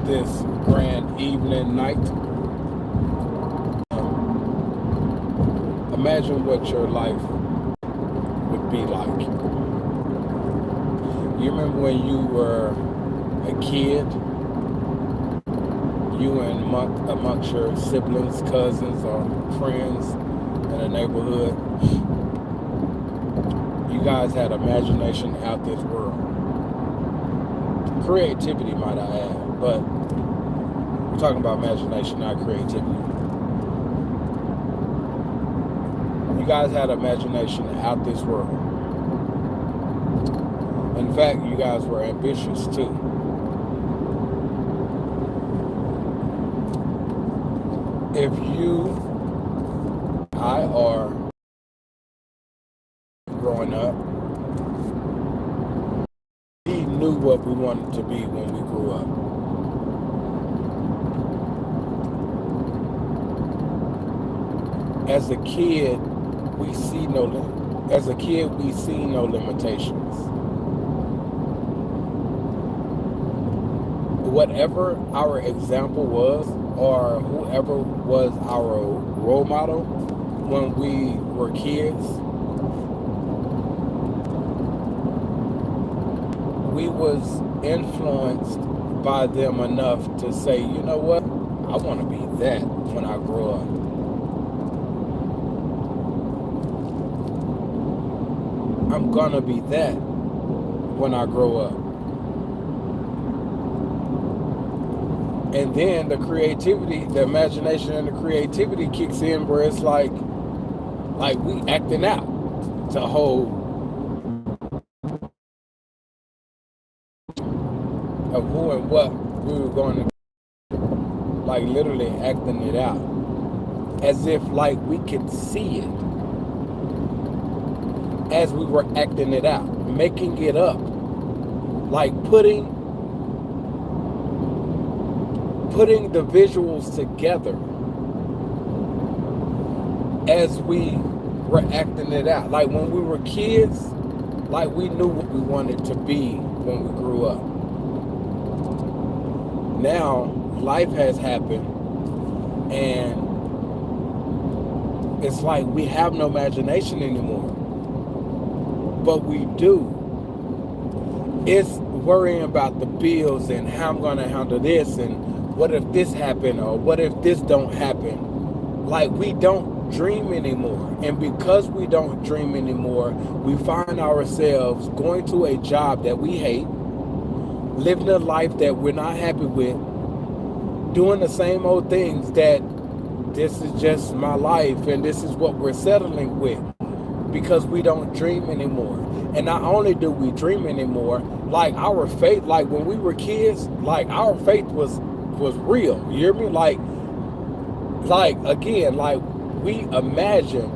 this grand evening night. Imagine what your life would be like. You remember when you were a kid, you and amongst your siblings, cousins, or friends in the neighborhood, you guys had imagination out this world. Creativity, might I add, but we're talking about imagination, not creativity. You guys had imagination out this world. In fact, you guys were ambitious too. If I are growing up, we knew what we wanted to be when we grew up. As a kid, we see no limitations. Whatever our example was, or whoever was our role model when we were kids, we was influenced by them enough to say, you know what, I want to be that when I grow up. I'm gonna be that when I grow up. And then the creativity, the imagination and the creativity kicks in where it's like we acting out to hold of who and what we were going to, like literally acting it out. As if like we could see it as we were acting it out, making it up, like putting the visuals together as we were acting it out. Like when we were kids, like we knew what we wanted to be when we grew up. Now life has happened and it's like we have no imagination anymore. But we do. It's worrying about the bills and how I'm going to handle this and what if this happened or what if this don't happen. Like we don't dream anymore. And because we don't dream anymore, we find ourselves going to a job that we hate, living a life that we're not happy with, doing the same old things that this is just my life and this is what we're settling with. Because we don't dream anymore. And not only do we dream anymore, like our faith, like when we were kids, like our faith was real. You hear me? Like again, like we imagined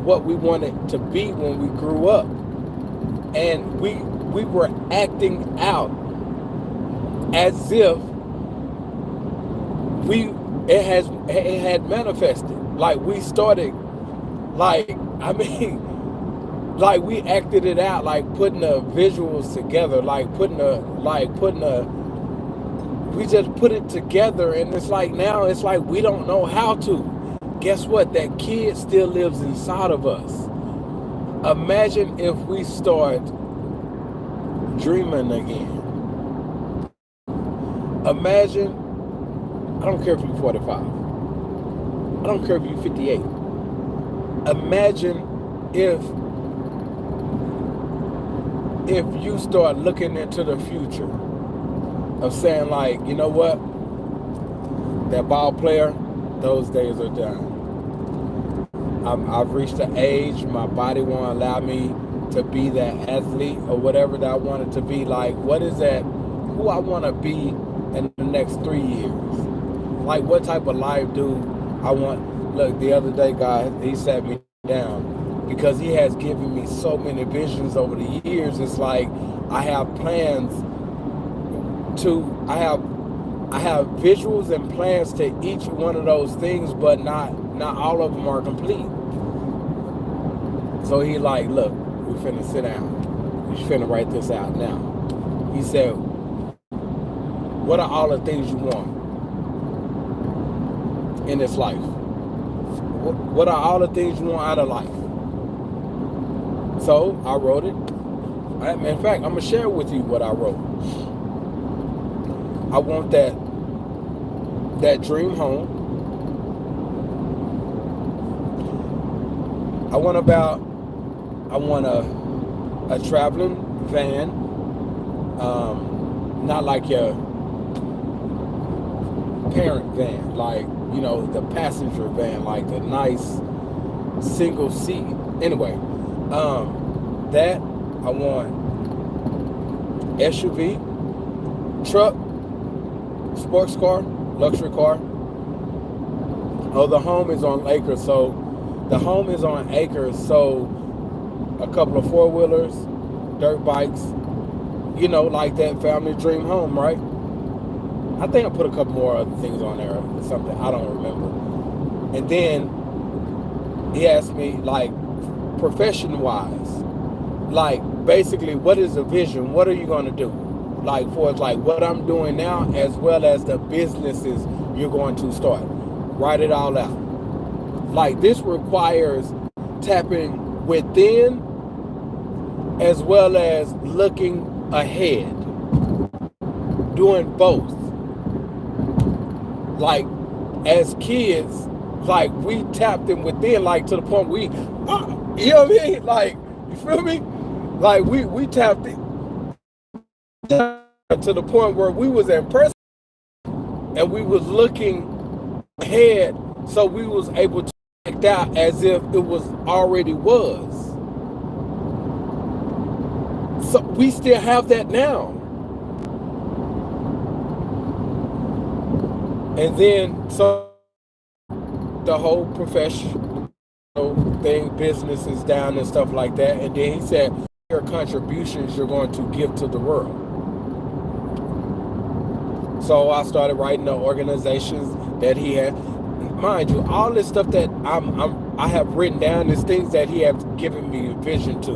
what we wanted to be when we grew up. And we were acting out as if it had manifested. Like we started, like we acted it out, like putting the visuals together, we just put it together, and it's like now it's like we don't know how to. Guess what? That kid still lives inside of us. Imagine if we start dreaming again. Imagine, I don't care if you're 45. I don't care if you're 58. Imagine if you start looking into the future of saying like, you know what, that ball player, those days are done. I've reached the age, my body won't allow me to be that athlete or whatever that I wanted to be. Like, what is that, who I want to be in the next 3 years? Like, what type of life do I want? Look, the other day, guys, he sat me down because he has given me so many visions over the years. It's like I have plans I have visuals and plans to each one of those things, but not all of them are complete. So he like, look, we finna sit down. We finna write this out now. He said, What are all the things you want in this life? What are all the things you want out of life? So I wrote it. In fact, I'm going to share with you what I wrote. I want that dream home. I want a traveling van, not like your parent van, like, you know, the passenger van, like the nice single seat. Anyway, that I want SUV, truck, sports car, luxury car. Oh, the home is on acres, so a couple of four-wheelers, dirt bikes, you know, like that family dream home, right? I think I put a couple more other things on there or something. I don't remember. And then he asked me, like, profession-wise, like, basically, what is the vision? What are you going to do? Like, for like what I'm doing now, as well as the businesses you're going to start. Write it all out. Like, this requires tapping within as well as looking ahead. Doing both. Like, as kids, like, we tapped in within, like, to the point you know what I mean? Like, you feel me? Like, we tapped in to the point where we was in person and we was looking ahead, so we was able to act out as if it was already was. So we still have that now. And then, so the whole professional thing, business is down and stuff like that. And then he said, your contributions you're going to give to the world. So I started writing the organizations that he had. Mind you, all this stuff that I have written down is things that he has given me a vision to.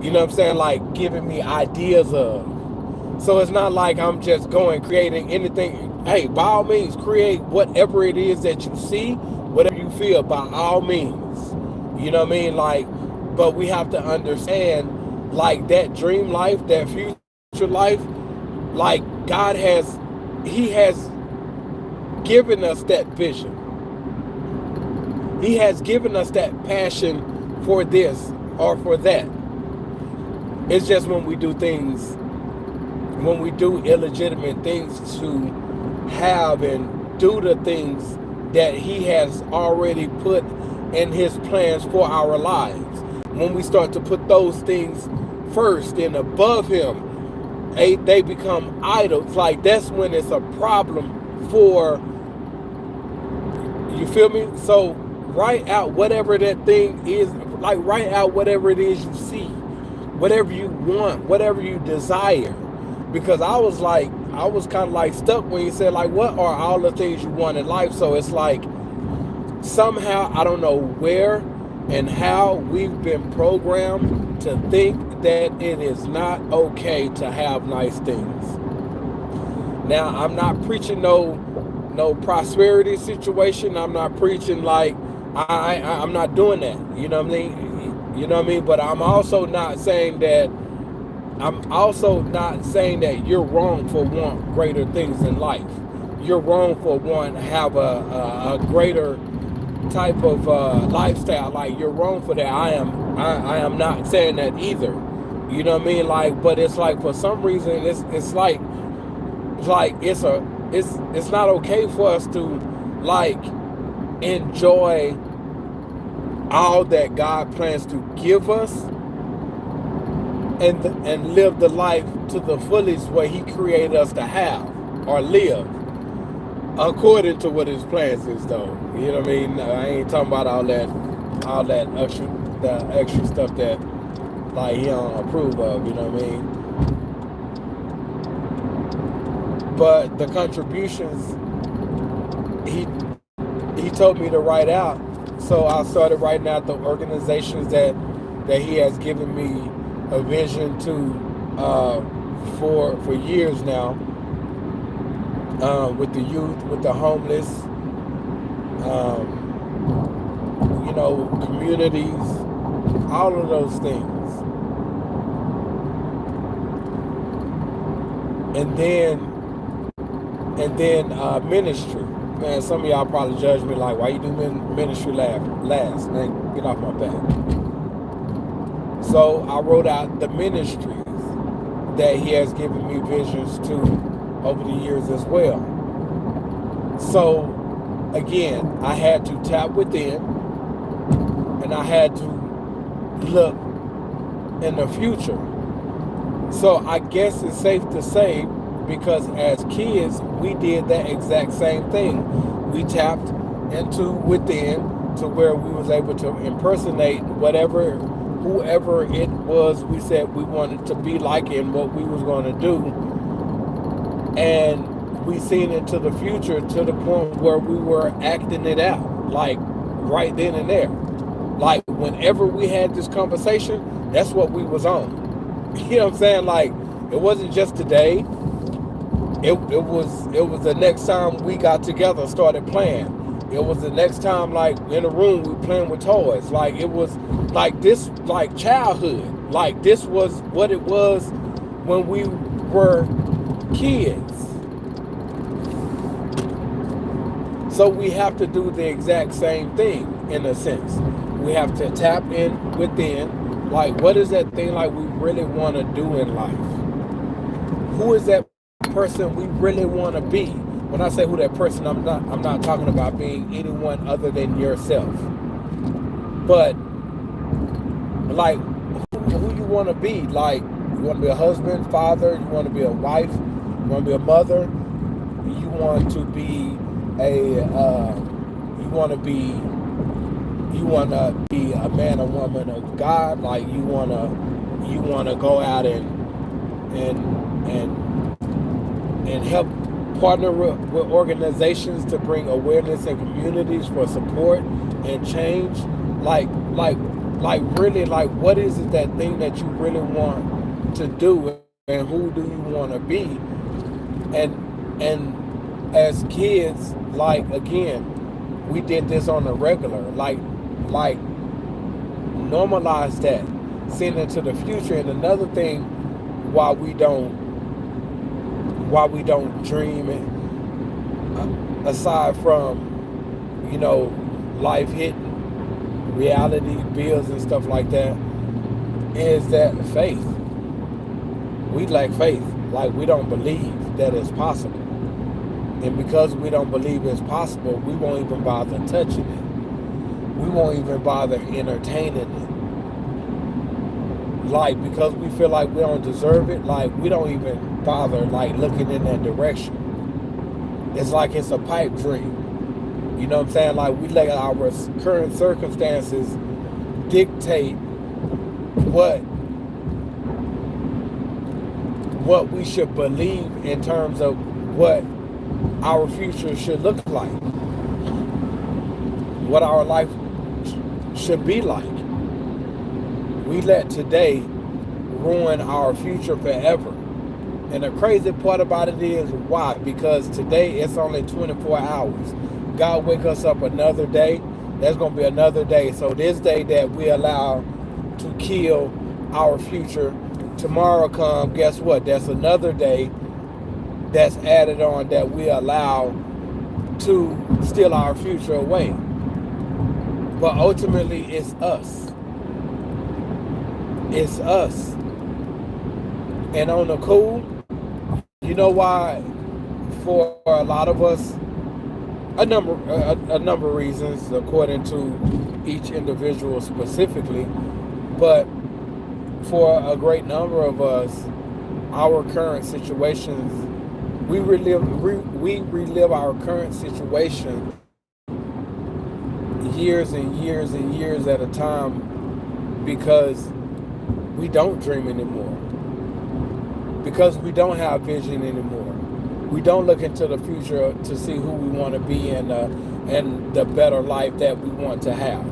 You know what I'm saying? Like, giving me ideas of. So it's not like I'm just going creating anything. Hey, by all means, create whatever it is that you see, whatever you feel, by all means. You know what I mean? Like, but we have to understand, like, that dream life, that future life, like, God has, he has given us that vision. He has given us that passion for this or for that. It's just when we do things, when we do illegitimate things to have and do the things that he has already put in his plans for our lives. When we start to put those things first and above him, they become idols. Like, that's when it's a problem for, you feel me? So write out whatever that thing is, like, write out whatever it is you see, whatever you want, whatever you desire. Because I was kind of like stuck when you said, like, what are all the things you want in life? So it's like, somehow, I don't know where and how we've been programmed to think that it is not okay to have nice things. Now, I'm not preaching no prosperity situation. I'm not preaching, like, I'm not doing that. You know what I mean? You know what I mean? But I'm also not saying that you're wrong for wanting greater things in life. You're wrong for wanting to have a greater type of lifestyle. Like, you're wrong for that. I am not saying that either. You know what I mean? Like, but it's like, for some reason, it's not okay for us to, like, enjoy all that God plans to give us and live the life to the fullest way he created us to have or live according to what his plans is, though. You know what I mean? I ain't talking about all that extra stuff that, like, he don't approve of. You know what I mean? But the contributions he told me to write out, so I started writing out the organizations that he has given me a vision to for years now. with the youth, with the homeless, communities, all of those things. And then ministry. Man, some of y'all probably judge me like, why you do ministry last? Man, get off my back. So I wrote out the ministries that he has given me visions to over the years as well. So again, I had to tap within, and I had to look in the future. So I guess it's safe to say, because as kids, we did that exact same thing. We tapped into within to where we was able to impersonate whoever it was we said we wanted to be like and what we was going to do. And we seen into the future to the point where we were acting it out, like right then and there. Like whenever we had this conversation, that's what we was on. You know what I'm saying? Like it wasn't just today. It was the next time we got together and started playing. It was the next time, like in a room, we playing with toys. Like it was like this, like childhood. Like this was what it was when we were kids. So we have to do the exact same thing in a sense. We have to tap in within. Like, what is that thing like we really want to do in life? Who is that person we really want to be? When I say who that person, I'm not talking about being anyone other than yourself. But like who you want to be? Like you want to be a husband, father, you want to be a wife, you want to be a mother, you want to be you want to be a man or woman of God. Like you want to go out and help partner with organizations to bring awareness in communities for support and change. Like really, like what is it, that thing that you really want to do, and who do you want to be? And as kids, like again, we did this on a regular, like normalize that, seeing into the future. And another thing, why we don't dream it, aside from life hitting reality, bills and stuff like that, is that faith. We lack faith. Like we don't believe that it's possible. And because we don't believe it's possible, we won't even bother touching it. We won't even bother entertaining it. Like, because we feel like we don't deserve it, like we don't even bother like looking in that direction. It's like it's a pipe dream. You know what I'm saying? Like we let our current circumstances dictate what we should believe in terms of what our future should look like, what our life should be like. We let today ruin our future forever. And the crazy part about it is why? Because today it's only 24 hours. God wake us up another day, there's going to be another day. So this day that we allow to kill our future, tomorrow come, guess what? That's another day that's added on that we allow to steal our future away. But ultimately, it's us. It's us. And on the cool, you know why? For a lot of us, a number of reasons, according to each individual specifically, but for a great number of us, our current situations, we relive our current situation years and years and years at a time, because we don't dream anymore, because we don't have vision anymore. We don't look into the future to see who we want to be and the better life that we want to have.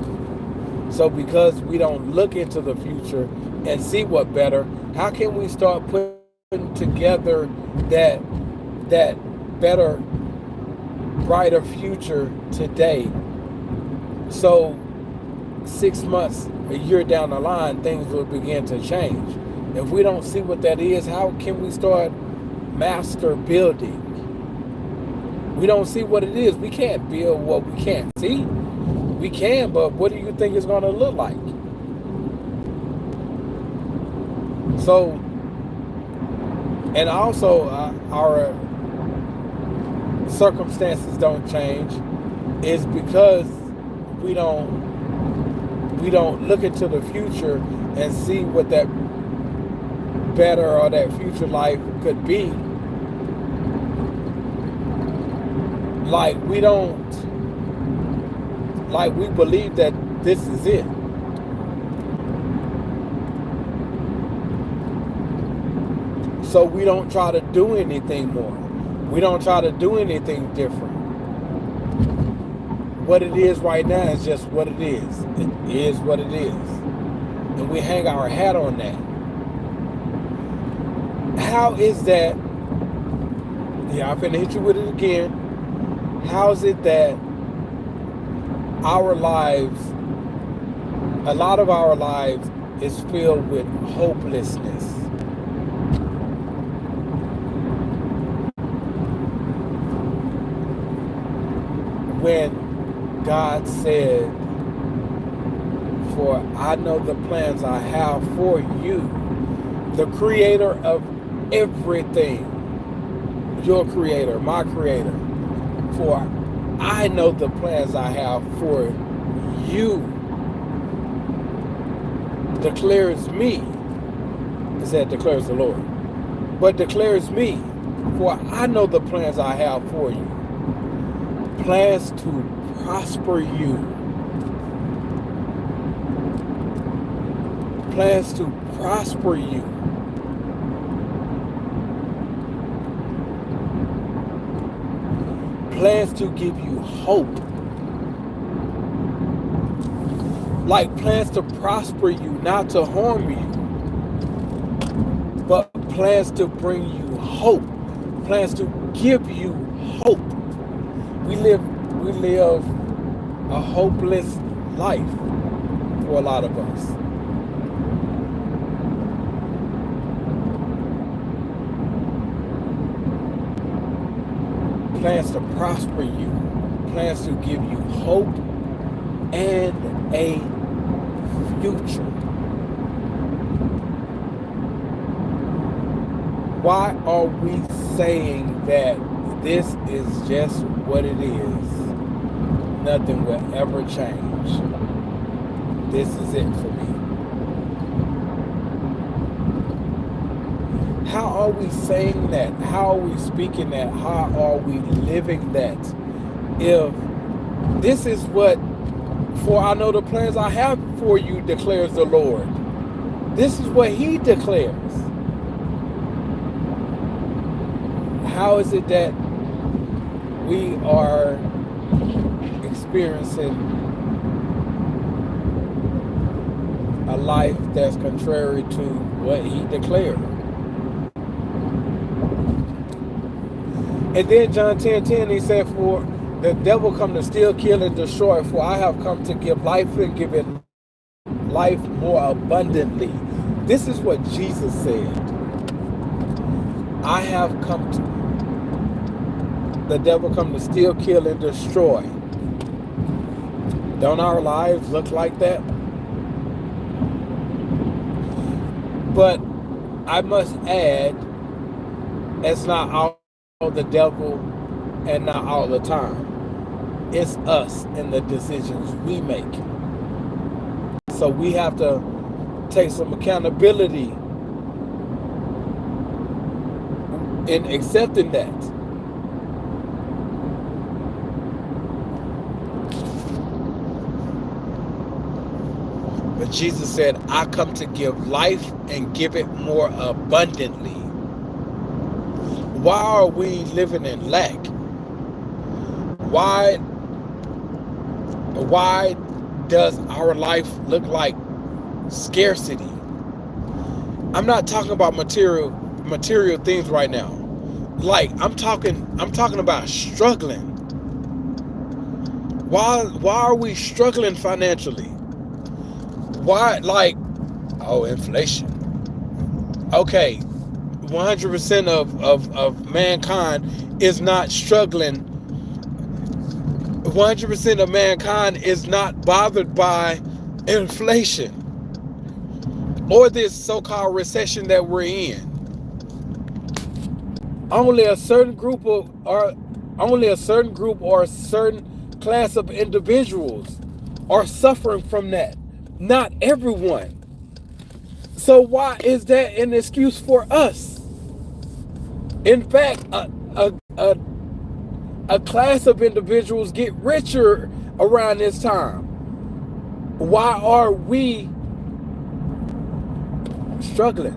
So because we don't look into the future and see what better, how can we start putting together that better, brighter future today. So 6 months, a year down the line, things will begin to change. If we don't see what that is, how can we start master building? We don't see what it is. We can't build what we can't see. We can, but what do you think it's going to look like? So, and also our circumstances don't change is because we don't look into the future and see what that better or that future life could be. Like we believe that this is it. So we don't try to do anything more. We don't try to do anything different. What it is right now is just what it is. It is what it is. And we hang our hat on that. How is that? Yeah, I'm finna hit you with it again. How is it that our lives, a lot of our lives is filled with hopelessness? When God said, "For I know the plans I have for you," the creator of everything, your creator, my creator, "For I know the plans I have for you," declares me. It said declares the Lord, but declares me. "For I know the plans I have for you. Plans to prosper you." Plans to prosper you. Plans to give you hope. Like plans to prosper you, not to harm you, but plans to bring you hope. Plans to give you hope. We live a hopeless life for a lot of us. Plans to prosper you, plans to give you hope and a future. Why are we saying that this is just what it is? Nothing will ever change. This is it for me. How are we saying that? How are we speaking that? How are we living that? If this is what, "For I know the plans I have for you," declares the Lord. This is what He declares. How is it that we are experiencing a life that's contrary to what He declared? And then John 10:10, He said, "For the devil come to steal, kill, and destroy. For I have come to give life and give it life more abundantly." This is what Jesus said. I have come to, the devil come to steal, kill, and destroy. Don't our lives look like that? But I must add, it's not all the devil and not all the time. It's us and the decisions we make. So we have to take some accountability in accepting that. But Jesus said, "I come to give life and give it more abundantly." Why are we living in lack? Why does our life look like scarcity? I'm not talking about material things right now. Like I'm talking about struggling. Why are we struggling financially? Why, like, oh, inflation. Okay, 100% of mankind is not struggling. 100% of mankind is not bothered by inflation or this so-called recession that we're in. Only a certain group of or only a certain group or a certain class of individuals are suffering from that. Not everyone. So why is that an excuse for us? In fact, a class of individuals get richer around this time. Why are we struggling?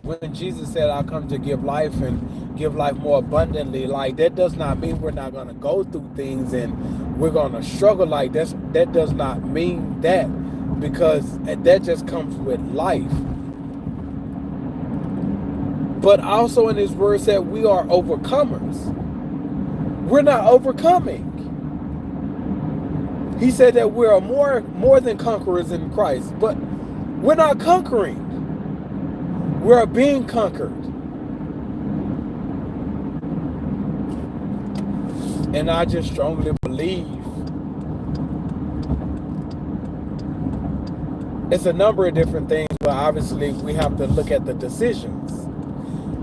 When Jesus said, "I come to give life and give life more abundantly," like that does not mean we're not going to go through things and we're going to struggle. Like that does not mean that, because that just comes with life. But also in His word said we are overcomers. We're not overcoming. He said that we are more than conquerors in Christ, but we're not conquering. We're being conquered. And I just strongly believe it's a number of different things, but obviously we have to look at the decisions.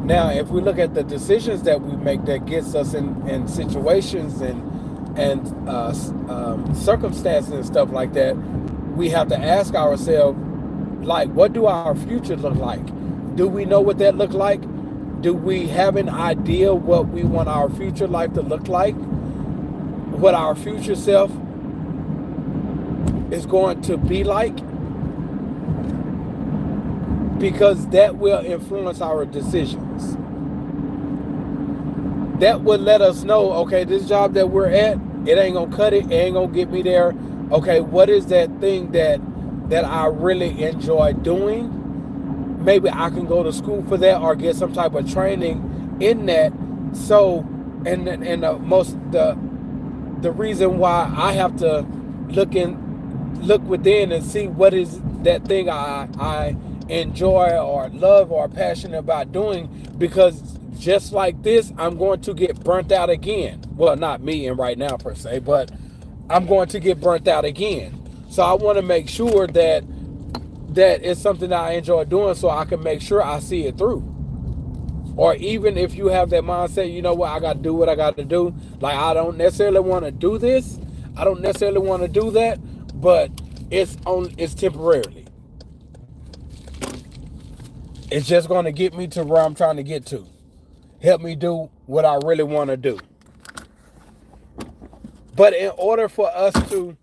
Now, if we look at the decisions that we make that gets us in situations and circumstances and stuff like that, we have to ask ourselves, like, what do our future look like? Do we know what that look like? Do we have an idea what we want our future life to look like? What our future self is going to be like? Because that will influence our decisions. That would let us know, okay, this job that we're at, it ain't gonna cut it, it ain't gonna get me there. Okay, what is that thing that I really enjoy doing? Maybe I can go to school for that or get some type of training in that. So, and the reason why I have to look within and see what is that thing I enjoy or love or passionate about doing, because just like this, I'm going to get burnt out again. Well, not me and right now per se, but I'm going to get burnt out again. So I want to make sure that it's something that I enjoy doing, so I can make sure I see it through. Or even if you have that mindset, you know what, I got to do what I got to do. Like, I don't necessarily want to do this. I don't necessarily want to do that, but it's temporarily. It's just going to get me to where I'm trying to get to. Help me do what I really want to do. But in order for us to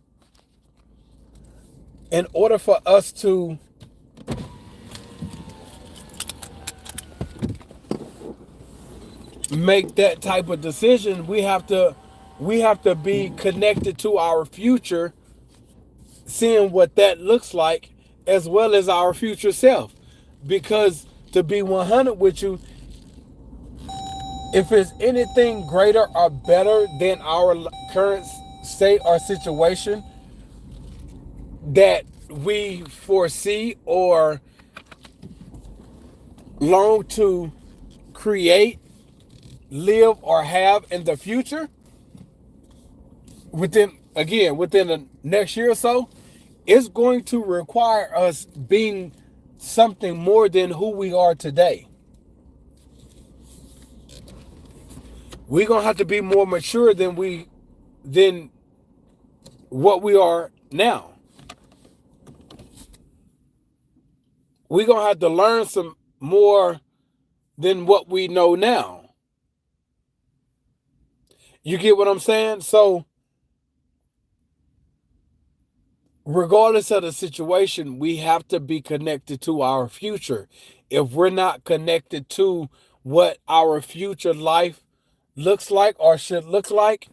make that type of decision, we have to be connected to our future, seeing what that looks like, as well as our future self. Because to be 100 with you, if it's anything greater or better than our current state or situation that we foresee or long to create, live, or have in the future, within the next year or so, it's going to require us being something more than who we are today. We're gonna have to be more mature than what we are now. We're gonna have to learn some more than what we know now. You get what I'm saying? So regardless of the situation, we have to be connected to our future. If we're not connected to what our future life looks like or should look like,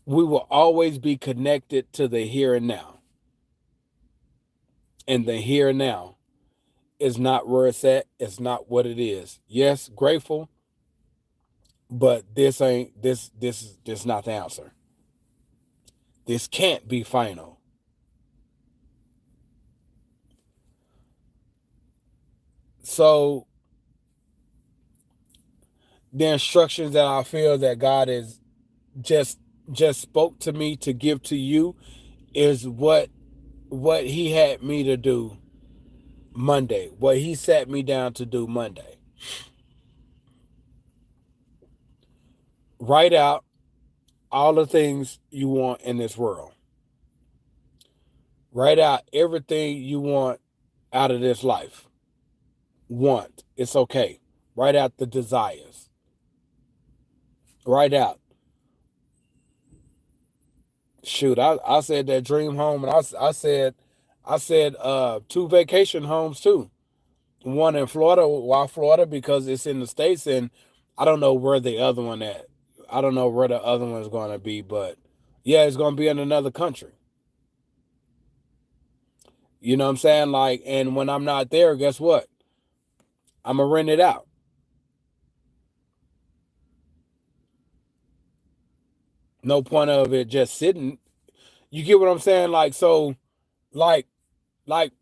we will always be connected to the here and now. And the here and now is not where it's at. It's not what it is. Yes, grateful, but this ain't this not the answer. This can't be final. So the instructions that I feel that God is just just spoke to me to give to you is what he had me to do Monday. What he sat me down to do Monday. Write out all the things you want in this world. Write out everything you want out of this life. Want. It's okay. Write out the desires. Write out. Shoot, I said that dream home, and I said two vacation homes too. One in Florida. Why Florida? Because it's in the States, and I don't know where the other one at. I don't know where the other one's going to be, but yeah, it's going to be in another country. You know what I'm saying? Like, and when I'm not there, guess what? I'm gonna rent it out. No point of it just sitting. You get what I'm saying? Like, so, like, like,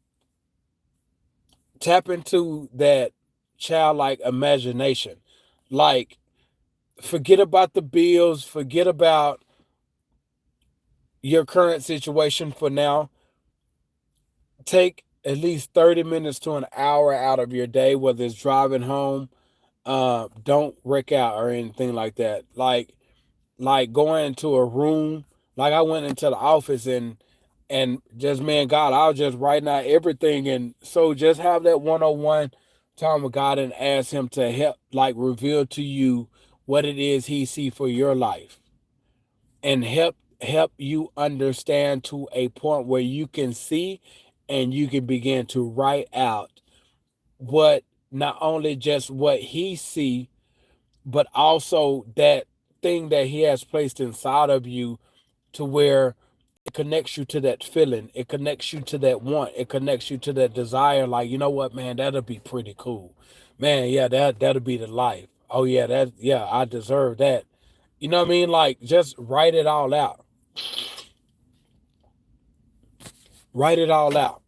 tap into that childlike imagination. Like, forget about the bills. Forget about your current situation for now. Take at least 30 minutes to an hour out of your day, whether it's driving home. Don't wreck out or anything like that. Like going into a room. Like I went into the office and just man, God, I was just writing out everything, and so just have that 101 time with God and ask Him to help, like reveal to you what it is He see for your life, and help you understand to a point where you can see and you can begin to write out what not only just what He see, but also that thing that He has placed inside of you to where it connects you to that feeling. It connects you to that want. It connects you to that desire. Like, you know what, man, that'll be pretty cool. Man, yeah, that'll be the life. Oh yeah, yeah, I deserve that. You know what I mean? Like just write it all out. Write it all out.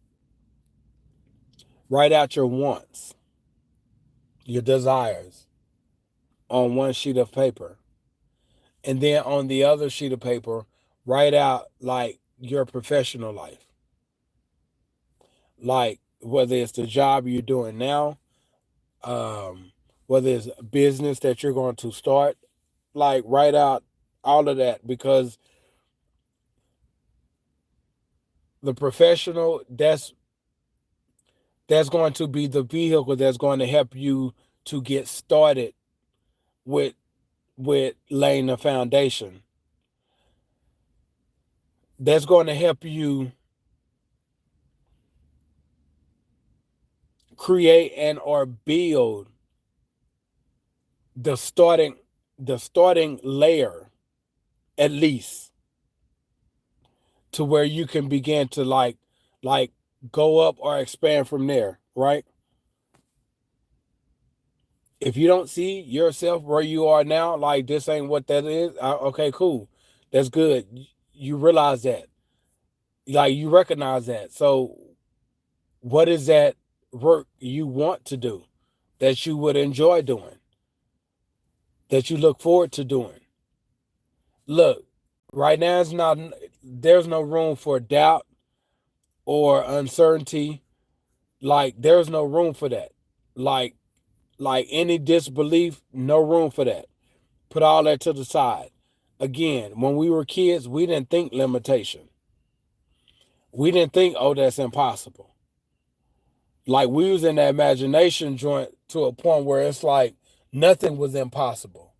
Write out your wants, your desires on one sheet of paper. And then on the other sheet of paper, write out like your professional life. Like whether it's the job you're doing now, um, whether it's a business that you're going to start, like write out all of that, because the professional, that's going to be the vehicle that's going to help you to get started with laying the foundation. That's going to help you create and or build the starting layer, at least, to where you can begin to like go up or expand from there, right? If you don't see yourself where you are now, like this ain't what that is, okay, cool. That's good. You realize that. Like you recognize that. So what is that work you want to do that you would enjoy doing, that you look forward to doing? Look, right now it's not there's no room for doubt or uncertainty. Like there's no room for that. Like any disbelief, no room for that. Put all that to the side. Again, when we were kids, we didn't think limitation. We didn't think, oh, that's impossible. Like we was in the imagination joint to a point where it's like nothing was impossible.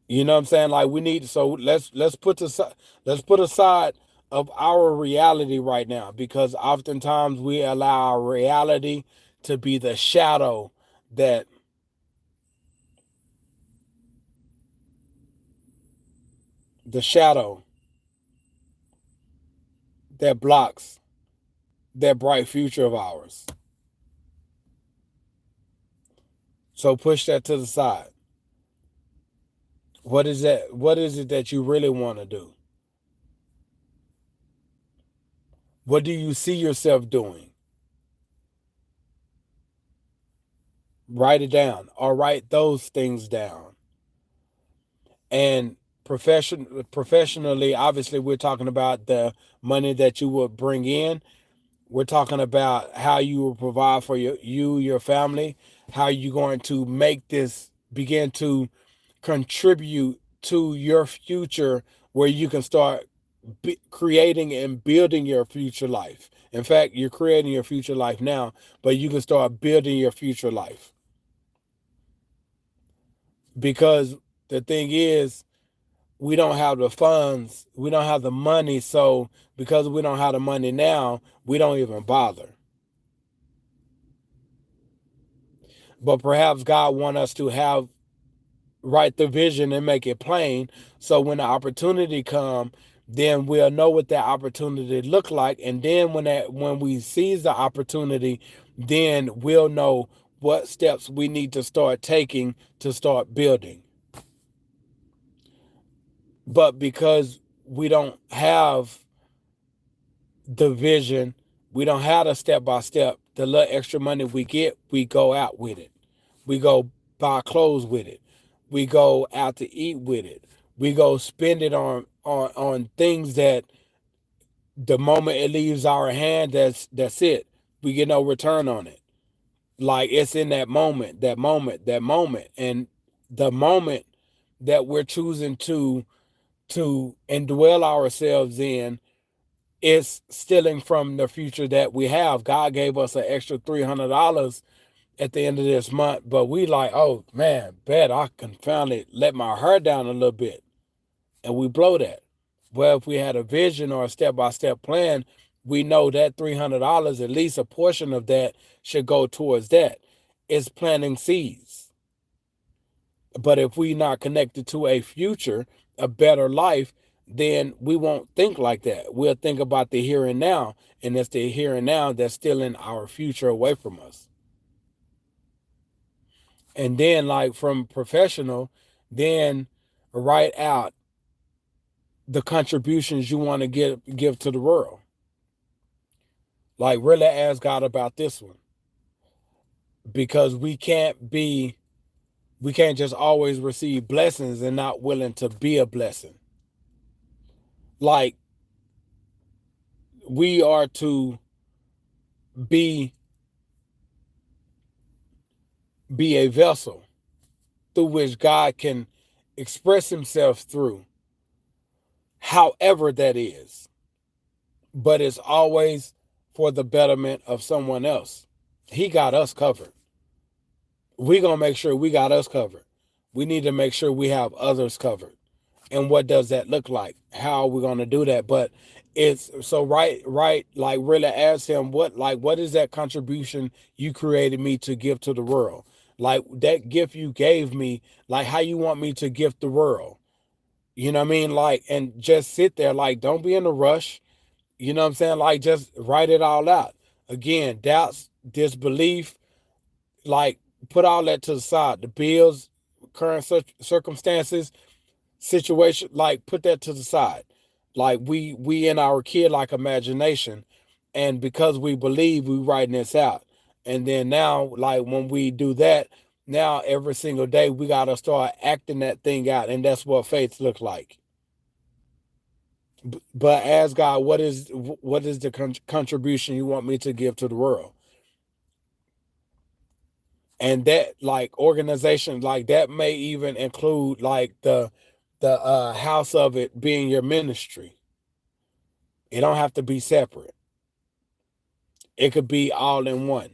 You know what I'm saying? Like we need, so let's put aside of our reality right now, because oftentimes we allow our reality to be the shadow that the shadow that blocks that bright future of ours. So push that to the side. What is that? What is it that you really want to do? What do you see yourself doing? Write it down or write those things down. And professionally, obviously, we're talking about the money that you would bring in. We're talking about how you will provide for your family, how you're going to make this begin to contribute to your future where you can start creating and building your future life. In fact, you're creating your future life now, but you can start building your future life. Because the thing is, we don't have the funds, we don't have the money, so because we don't have the money now, we don't even bother. But perhaps God wants us to have write the vision and make it plain, so when the opportunity come, then we'll know what that opportunity look like, and then when we seize the opportunity, then we'll know what steps we need to start taking to start building. But because we don't have the vision, we don't have the step by step, the little extra money we get, we go out with it. We go buy clothes with it. We go out to eat with it. We go spend it on things that the moment it leaves our hand, that's it. We get no return on it. Like it's in that moment, and the moment that we're choosing to indwell ourselves in is stealing from the future that we have. God gave us an extra $300 at the end of this month, but we like, oh man, bet I can finally let my hair down a little bit, and we blow that. Well, if we had a vision or a step-by-step plan, we know that $300, at least a portion of that should go towards that. It's planting seeds. But if we're not connected to a future, a better life, then we won't think like that. We'll think about the here and now, and it's the here and now that's stealing our future away from us. And then, like from professional, then write out the contributions you want to give to the world. Like really ask God about this one, because we can't just always receive blessings and not willing to be a blessing. Like we are to be be a vessel through which God can express himself through, however that is. But it's always for the betterment of someone else. He got us covered. We're going to make sure we got us covered. We need to make sure we have others covered. And what does that look like? How are we going to do that? But it's so right, like really ask him what is that contribution you created me to give to the world? Like that gift you gave me, like how you want me to gift the world. You know what I mean? Like, and just sit there, like, don't be in a rush. You know what I'm saying? Like, just write it all out. Again, doubts, disbelief, like, put all that to the side. The bills, current circumstances, situation, like, put that to the side. Like, we in our kid like imagination, and because we believe, we writing this out. And then now, like, when we do that, now every single day we gotta start acting that thing out, and that's what faith looks like. But ask God, what is the contribution you want me to give to the world? And that like organization, like that may even include like the house of it being your ministry. It don't have to be separate. It could be all in one.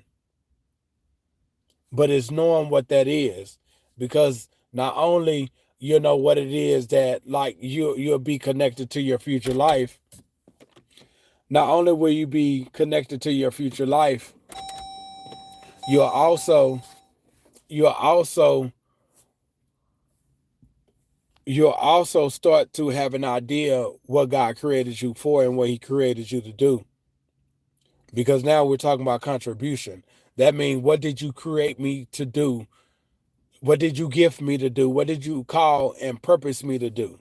But it's knowing what that is, because not only you know what it is that like you'll be connected to your future life. Not only will you be connected to your future life, you'll also you'll also you'll also start to have an idea what God created you for and what he created you to do. Because now we're talking about contribution. That means, what did you create me to do? What did you gift me to do? What did you call and purpose me to do?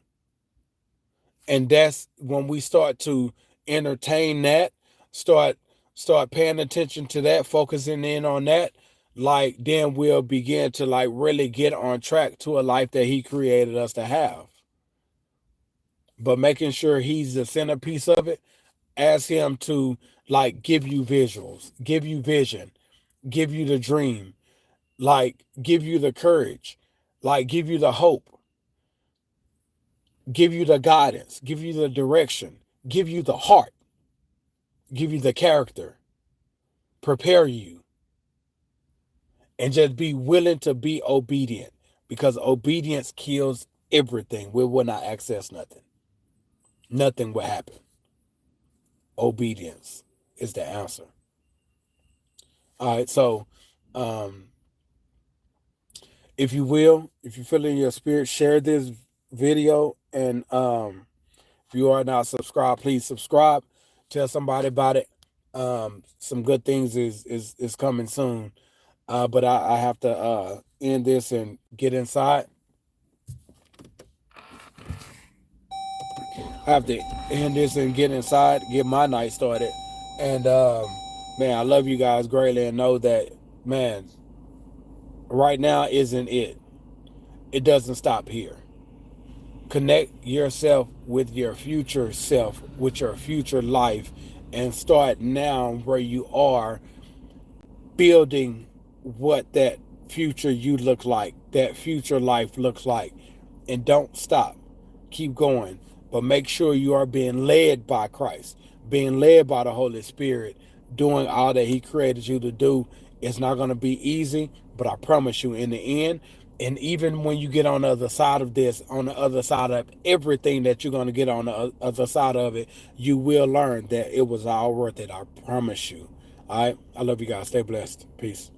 And that's when we start to entertain that, start start paying attention to that, focusing in on that, like then we'll begin to like really get on track to a life that he created us to have. But making sure he's the centerpiece of it, ask him to like give you visuals, give you vision, give you the dream, like give you the courage, like give you the hope, give you the guidance, give you the direction, give you the heart, give you the character, prepare you, and just be willing to be obedient, because obedience kills everything. We will not access nothing. Nothing will happen. Obedience is the answer. All right, so um, if you will, if you feel in your spirit, share this video, and if you are not subscribed, please subscribe. Tell somebody about it. Some good things is coming soon. But I have to end this and get inside. I have to end this and get inside, get my night started. And man, I love you guys greatly, and know that, man, right now isn't it. It doesn't stop here. Connect yourself with your future self, with your future life, and start now where you are, building what that future you look like, that future life looks like. And don't stop. Keep going. But make sure you are being led by Christ, being led by the Holy Spirit, doing all that he created you to do. It's not going to be easy, but I promise you, in the end, and even when you get on the other side of this, on the other side of everything that you're going to get on the other side of it, you will learn that it was all worth it. I promise you. All right. I love you guys. Stay blessed. Peace.